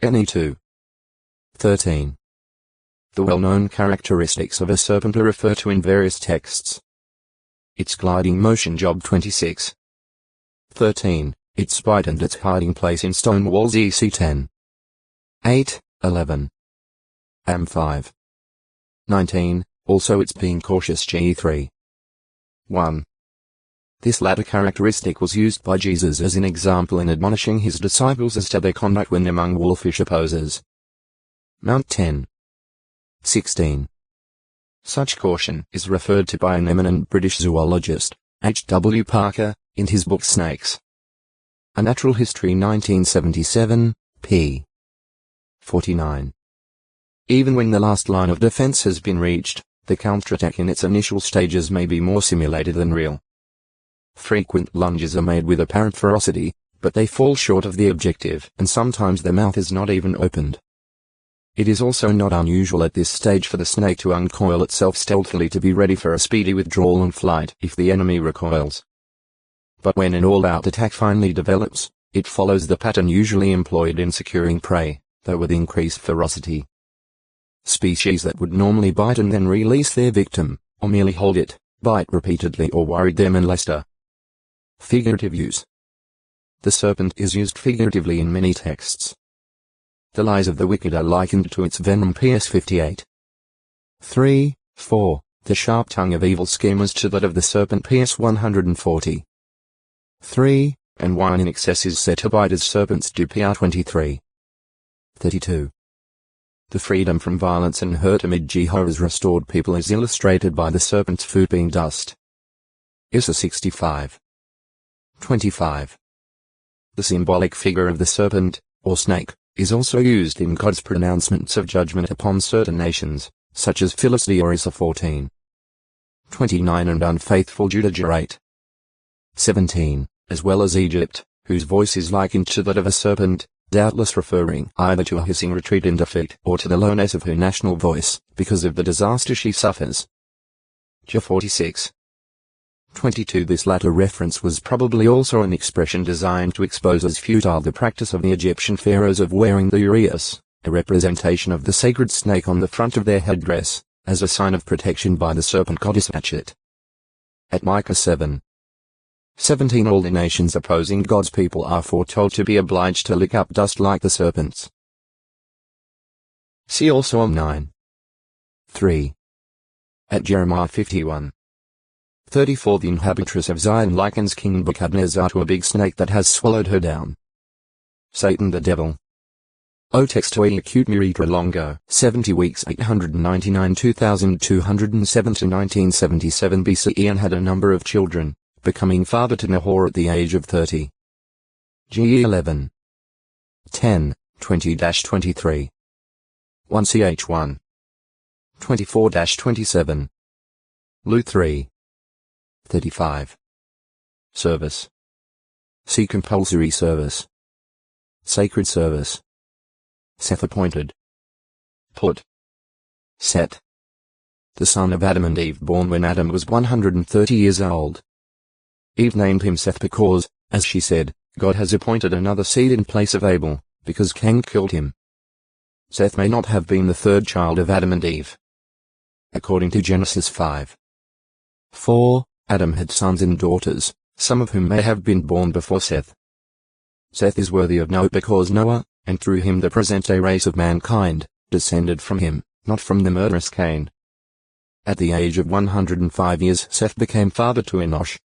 Ne2. 13. The well-known characteristics of a serpent are referred to in various texts. Its gliding motion. Job 26. 13. Its bite and its hiding place in stone walls. EC 10. 8, 11. Am 5. 19. Also its being cautious. GE 3. 1. This latter characteristic was used by Jesus as an example in admonishing his disciples as to their conduct when among wolfish opposers. Mount 10. 16. Such caution is referred to by an eminent British zoologist, H. W. Parker, in his book Snakes. A Natural History 1977, p. 49. Even when the last line of defense has been reached, the counterattack in its initial stages may be more simulated than real. Frequent lunges are made with apparent ferocity, but they fall short of the objective, and sometimes the mouth is not even opened. It is also not unusual at this stage for the snake to uncoil itself stealthily to be ready for a speedy withdrawal and flight if the enemy recoils. But when an all-out attack finally develops, it follows the pattern usually employed in securing prey, though with increased ferocity. Species that would normally bite and then release their victim, or merely hold it, bite repeatedly or worry their molester. Figurative use. The serpent is used figuratively in many texts. The lies of the wicked are likened to its venom. PS 58. 3, 4. The sharp tongue of evil schemers to that of the serpent. PS 140. 3. And wine in excess is said to bite as serpents do. PR 23. 32. The freedom from violence and hurt amid Jehovah's restored people is illustrated by the serpent's food being dust. Issa 65. 25. The symbolic figure of the serpent, or snake, is also used in God's pronouncements of judgment upon certain nations, such as Philistia or Issa 14. 29 and unfaithful Judah 8. 17, as well as Egypt, whose voice is likened to that of a serpent, doubtless referring either to a hissing retreat in defeat or to the lowness of her national voice, because of the disaster she suffers. Jah 46. 22. This latter reference was probably also an expression designed to expose as futile the practice of the Egyptian pharaohs of wearing the uraeus, a representation of the sacred snake on the front of their headdress, as a sign of protection by the serpent goddess Hatchet. At Micah 7. 17. All the nations opposing God's people are foretold to be obliged to lick up dust like the serpents. See also Psalm 9. 3. At Jeremiah 51. 34. The inhabitress of Zion likens King Nebuchadnezzar to a big snake that has swallowed her down. Satan the devil. O textoi acute miritra longo, 70 weeks 899 2207 to 1977 BCE and had a number of children, becoming father to Nahor at the age of 30. GE 11. 10, 20-23. 1 CH 1. 24-27. Lu 3. 35. Service. See compulsory service. Sacred service. Seth appointed. Put. Set. The son of Adam and Eve, born when Adam was 130 years old. Eve named him Seth because, as she said, God has appointed another seed in place of Abel, because Cain killed him. Seth may not have been the third child of Adam and Eve. According to Genesis 5. 4. Adam had sons and daughters, some of whom may have been born before Seth. Seth is worthy of note because Noah, and through him the present-day race of mankind, descended from him, not from the murderous Cain. At the age of 105 years Seth became father to Enosh.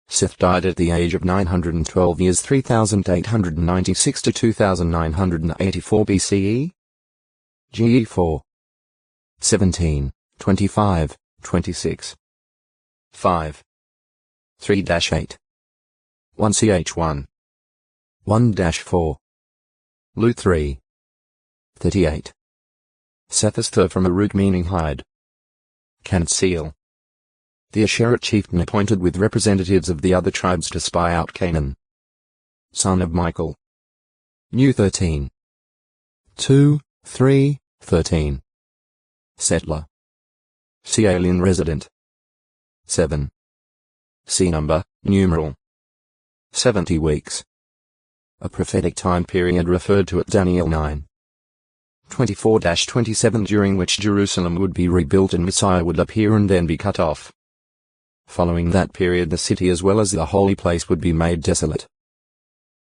Seth died at the age of 912 years 3896 to 2984 BCE. GE 4. 17, 25, 26. 5. 3-8. 1 CH 1. 1-4. Lu 3. 38. Sethesthur from a root meaning hide. Conceal. The Asherah chieftain appointed with representatives of the other tribes to spy out Canaan. Son of Michael. New 13. 2, 3, 13. Settler. See alien resident. 7. See number, numeral. 70 weeks. a prophetic time period referred to at Daniel 9:24-27, during which Jerusalem would be rebuilt and Messiah would appear and then be cut off. Following that period, the city as well as the holy place would be made desolate.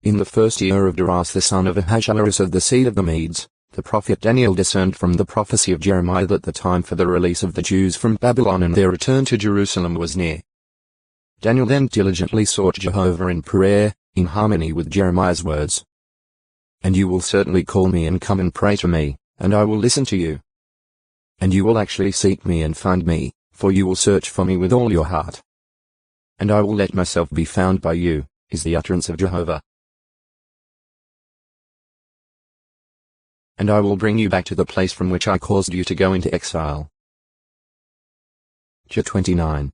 In the first year of Darius the son of Ahasuerus of the seed of the Medes, the prophet Daniel discerned from the prophecy of Jeremiah that the time for the release of the Jews from Babylon and their return to Jerusalem was near. Daniel then diligently sought Jehovah in prayer, in harmony with Jeremiah's words. "And you will certainly call me and come and pray to me, and I will listen to you. And you will actually seek me and find me, for you will search for me with all your heart. And I will let myself be found by you," is the utterance of Jehovah. "And I will bring you back to the place from which I caused you to go into exile." Jer 29.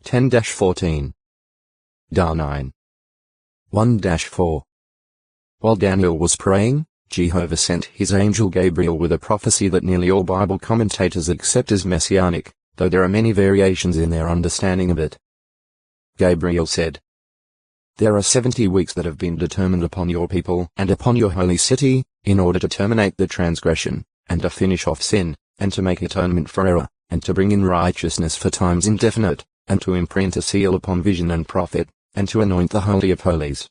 10-14. Dar 9. 1-4. While Daniel was praying, Jehovah sent his angel Gabriel with a prophecy that nearly all Bible commentators accept as messianic, though there are many variations in their understanding of it. Gabriel said, "There are 70 weeks that have been determined upon your people and upon your holy city, in order to terminate the transgression, and to finish off sin, and to make atonement for error, and to bring in righteousness for times indefinite, and to imprint a seal upon vision and prophet, and to anoint the Holy of Holies.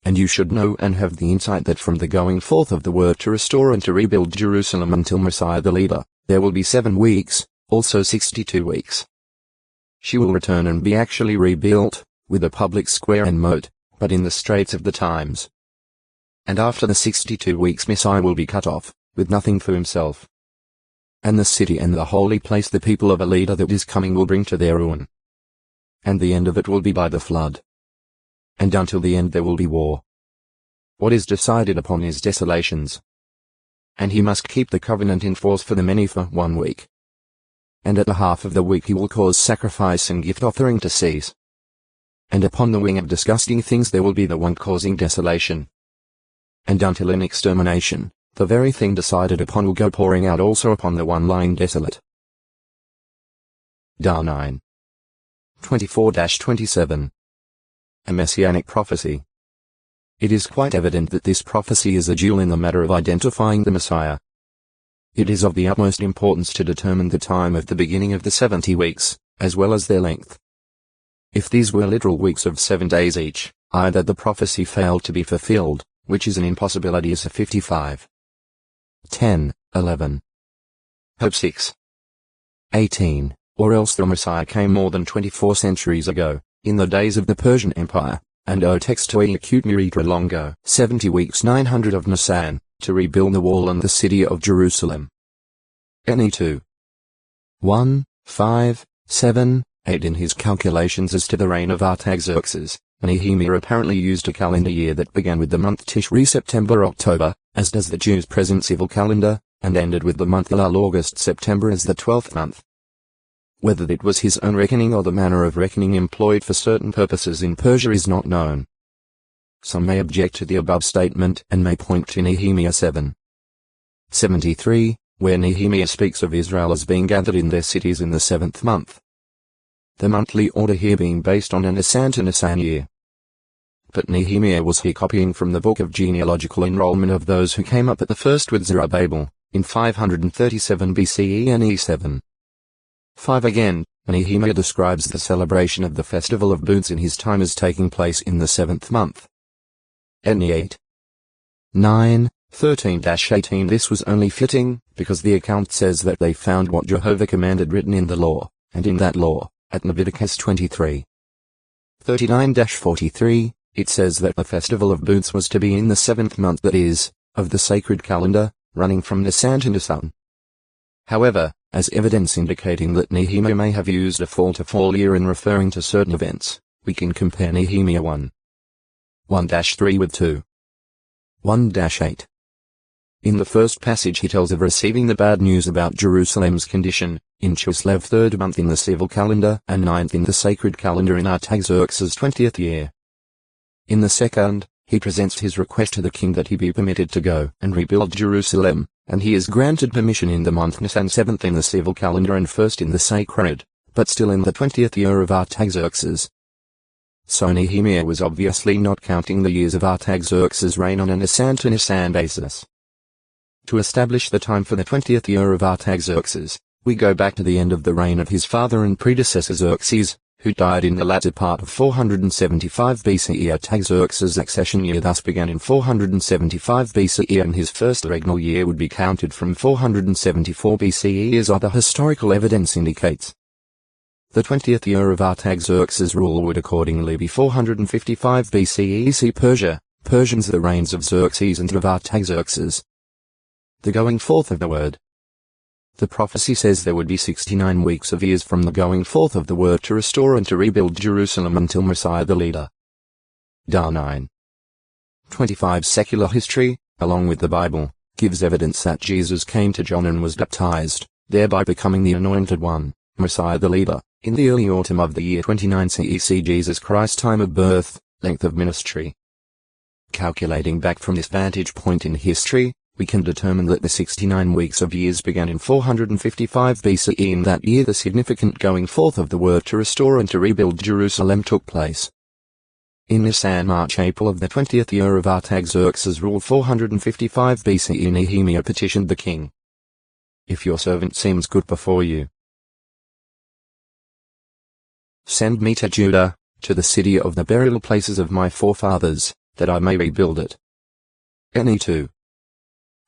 And you should know and have the insight that from the going forth of the work to restore and to rebuild Jerusalem until Messiah the leader, there will be 7 weeks, also 62 weeks. She will return and be actually rebuilt, with a public square and moat, but in the straits of the times. And after the 62 weeks Messiah will be cut off, with nothing for himself. And the city and the holy place the people of a leader that is coming will bring to their ruin. And the end of it will be by the flood. And until the end there will be war. What is decided upon is desolations. And he must keep the covenant in force for the many for 1 week. And at the half of the week he will cause sacrifice and gift offering to cease. And upon the wing of disgusting things there will be the one causing desolation. And until an extermination, the very thing decided upon will go pouring out also upon the one lying desolate. Dar 9. 24-27. A Messianic prophecy. It is quite evident that this prophecy is a jewel in the matter of identifying the Messiah. It is of the utmost importance to determine the time of the beginning of the 70 weeks, as well as their length. If these were literal weeks of 7 days each, either the prophecy failed to be fulfilled, which is an impossibility as a 55. 10, 11. Hope 6. 18. Or else the Messiah came more than 24 centuries ago, in the days of the Persian Empire, and o textoi acute miritra longo, 70 weeks 900 of Nisan, to rebuild the wall and the city of Jerusalem. Ne 2. 1, 5, 7, 8. In his calculations as to the reign of Artaxerxes, Nehemiah apparently used a calendar year that began with the month Tishri September-October, as does the Jews' present civil calendar, and ended with the month Elul August-September as the 12th month. Whether it was his own reckoning or the manner of reckoning employed for certain purposes in Persia is not known. Some may object to the above statement and may point to Nehemiah 7:73, where Nehemiah speaks of Israel as being gathered in their cities in the 7th month. The monthly order here being based on a Nisan to Nisan year. But Nehemiah was here copying from the book of genealogical enrollment of those who came up at the first with Zerubbabel, in 537 BCE and E7. 5. Again, Nehemiah describes the celebration of the Festival of Booths in his time as taking place in the 7th month. Ne 8. 9, 13-18. This was only fitting, because the account says that they found what Jehovah commanded written in the law, and in that law, at Leviticus 23. 39-43, it says that the Festival of Booths was to be in the 7th month, that is, of the sacred calendar, running from Nisan to Nisan. However, as evidence indicating that Nehemiah may have used a fall-to-fall year in referring to certain events, we can compare Nehemiah 1:3 with 2:1-8. In the first passage he tells of receiving the bad news about Jerusalem's condition, in Chislev 3rd month in the civil calendar and 9th in the sacred calendar in Artaxerxes' 20th year. In the second, he presents his request to the king that he be permitted to go and rebuild Jerusalem, and he is granted permission in the month Nisan 7th in the civil calendar and 1st in the sacred, but still in the 20th year of Artaxerxes. so Nehemiah was obviously not counting the years of Artaxerxes' reign on a Nisan-to-Nisan basis. To establish the time for the 20th year of Artaxerxes, we go back to the end of the reign of his father and predecessor Xerxes, who died in the latter part of 475 BCE. Artaxerxes' accession year thus began in 475 BCE, and his first regnal year would be counted from 474 BCE, as other historical evidence indicates. The 20th year of Artaxerxes' rule would accordingly be 455 BCE. See Persia, Persians, the reigns of Xerxes and of Artaxerxes. The going forth of the word. The prophecy says there would be 69 weeks of years from the going forth of the word to restore and to rebuild Jerusalem until Messiah the leader. Dar 9. 25 Secular history, along with the Bible, gives evidence that Jesus came to John and was baptized, thereby becoming the Anointed One, Messiah the leader, in the early autumn of the year 29 CE. Jesus Christ's time of birth, length of ministry. Calculating back from this vantage point in history, we can determine that the 69 weeks of years began in 455 BCE. In that year the significant going forth of the word to restore and to rebuild Jerusalem took place. In Nisan, March, April of the 20th year of Artaxerxes' rule 455 BCE, Nehemiah petitioned the king. If your servant seems good before you, send me to Judah, to the city of the burial places of my forefathers, that I may rebuild it. Ne 2.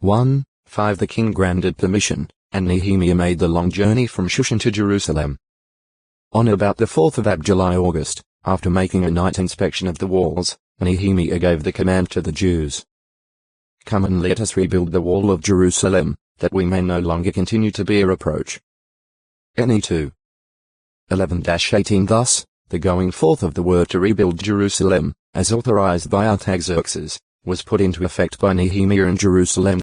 1:5 The king granted permission, and Nehemiah made the long journey from Shushan to Jerusalem. On about the 4th of July August, after making a night inspection of the walls, Nehemiah gave the command to the Jews. Come and let us rebuild the wall of Jerusalem, that we may no longer continue to be a reproach. Ne 2. 11-18 Thus, the going forth of the word to rebuild Jerusalem, as authorized by Artaxerxes, was put into effect by Nehemiah, and Jerusalem